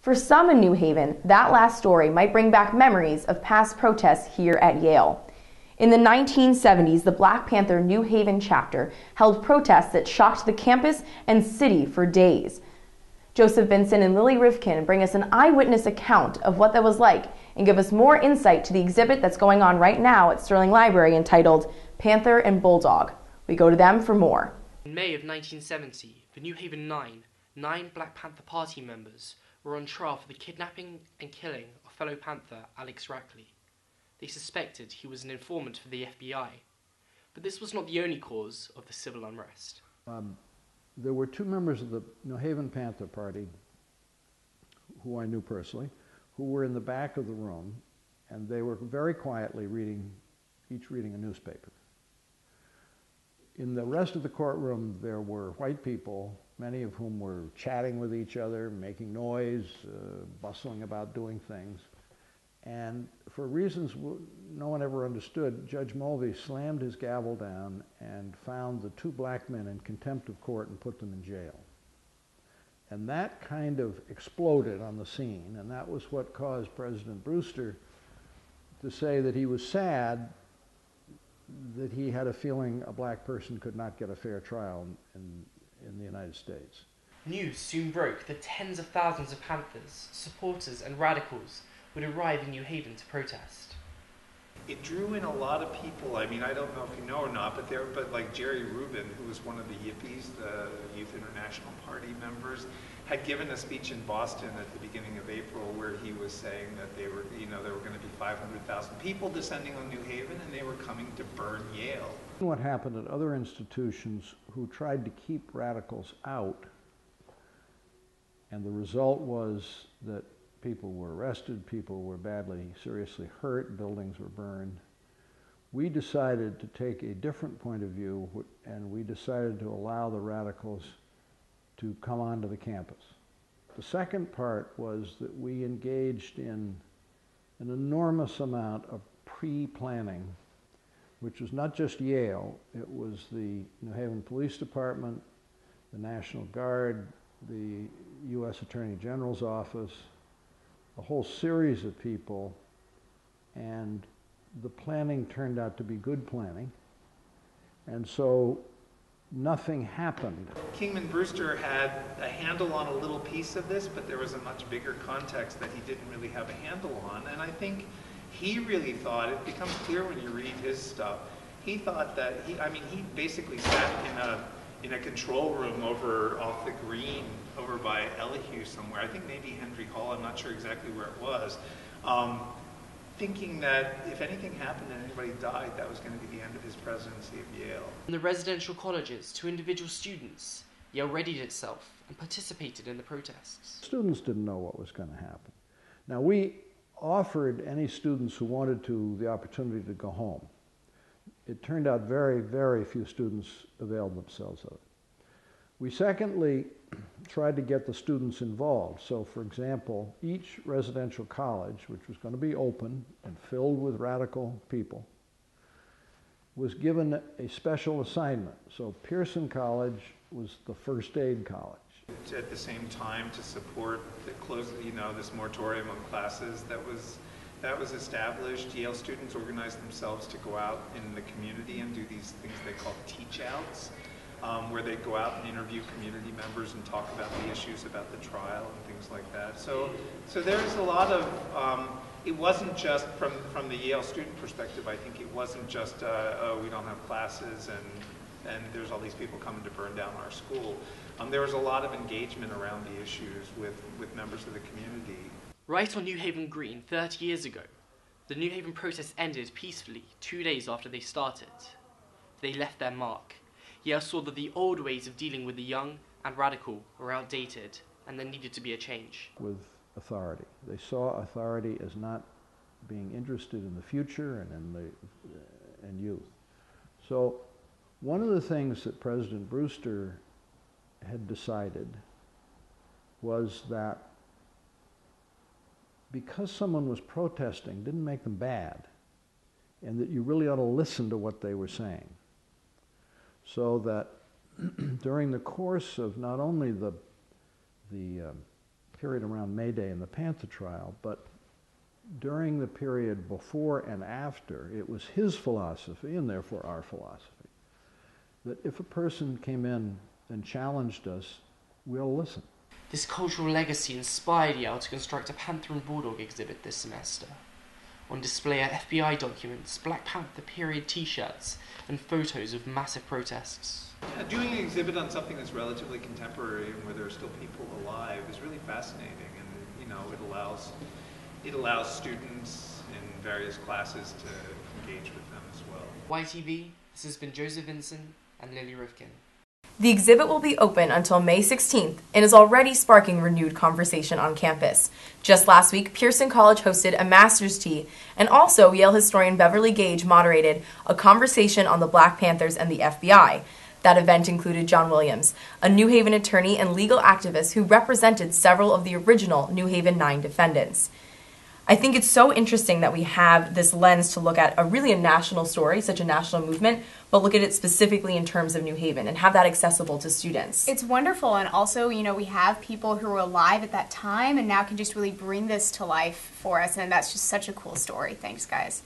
For some in New Haven, that last story might bring back memories of past protests here at Yale. In the 1970s, the Black Panther New Haven chapter held protests that shocked the campus and city for days. Joseph Vinson and Lily Rivkin bring us an eyewitness account of what that was like and give us more insight to the exhibit that's going on right now at Sterling Library entitled Panther and Bulldog. We go to them for more. In May of 1970, the New Haven nine Black Panther Party members were on trial for the kidnapping and killing of fellow Panther Alex Rackley. They suspected he was an informant for the FBI, but this was not the only cause of the civil unrest. There were two members of the New Haven Panther Party, who I knew personally, who were in the back of the room, and they were very quietly each reading a newspaper. In the rest of the courtroom, there were white people, many of whom were chatting with each other, making noise, bustling about doing things. And for reasons no one ever understood, Judge Mulvey slammed his gavel down and found the two black men in contempt of court and put them in jail. And that kind of exploded on the scene, and that was what caused President Brewster to say that he was sad that he had a feeling a black person could not get a fair trial in the United States. News soon broke that tens of thousands of Panthers, supporters and radicals would arrive in New Haven to protest. It drew in a lot of people. I mean, I don't know if you know or not, but like Jerry Rubin, who was one of the Yippies, the Youth International Party members, had given a speech in Boston at the beginning of April where he was saying that there were going to be 500,000 people descending on New Haven and they were coming to burn Yale. What happened at other institutions who tried to keep radicals out, and the result was that people were arrested, people were seriously hurt, buildings were burned. We decided to take a different point of view, and we decided to allow the radicals to come onto the campus. The second part was that we engaged in an enormous amount of pre-planning, which was not just Yale, it was the New Haven Police Department, the National Guard, the U.S. Attorney General's office, a whole series of people, and the planning turned out to be good planning, and so nothing happened. Kingman Brewster had a handle on a little piece of this, but there was a much bigger context that he didn't really have a handle on, and I think he really thought, it becomes clear when you read his stuff, he thought that, he basically sat in a control room off the green over by Elihu somewhere. I think maybe Hendry Hall, I'm not sure exactly where it was, thinking that if anything happened and anybody died, that was going to be the end of his presidency of Yale. From the residential colleges to individual students, Yale readied itself and participated in the protests. Students didn't know what was going to happen. Now, we offered any students who wanted to the opportunity to go home. It turned out very, very few students availed themselves of it. We secondly tried to get the students involved. So, for example, each residential college, which was going to be open and filled with radical people, was given a special assignment. So Pearson College was the first aid college. At the same time, to support the this moratorium on classes that was established, Yale students organized themselves to go out in the community and do these things they call teach-outs, where they go out and interview community members and talk about the issues about the trial and things like that. So there's a lot of, it wasn't just from the Yale student perspective, I think it wasn't just, oh, we don't have classes and there's all these people coming to burn down our school. There was a lot of engagement around the issues with members of the community. Right on New Haven Green 30 years ago, the New Haven protests ended peacefully 2 days after they started. They left their mark. Yale saw that the old ways of dealing with the young and radical were outdated, and there needed to be a change. With authority. They saw authority as not being interested in the future and youth. So one of the things that President Brewster had decided was that because someone was protesting didn't make them bad, and that you really ought to listen to what they were saying. So that during the course of not only the period around May Day and the Panther trial, but during the period before and after, it was his philosophy, and therefore our philosophy, that if a person came in and challenged us, we'll listen. This cultural legacy inspired Yale to construct a Panther and Bulldog exhibit this semester. On display are FBI documents, Black Panther period t-shirts, and photos of massive protests. Yeah, doing an exhibit on something that's relatively contemporary and where there are still people alive is really fascinating, and you know, it allows students in various classes to engage with them as well. YTV, this has been Joseph Vinson and Lily Rivkin. The exhibit will be open until May 16th and is already sparking renewed conversation on campus. Just last week, Pearson College hosted a master's tea, and also Yale historian Beverly Gage moderated a conversation on the Black Panthers and the FBI. That event included John Williams, a New Haven attorney and legal activist who represented several of the original New Haven 9 defendants. I think it's so interesting that we have this lens to look at a national story, such a national movement, but look at it specifically in terms of New Haven and have that accessible to students. It's wonderful, and also, you know, we have people who were alive at that time and now can just really bring this to life for us, and that's just such a cool story. Thanks, guys.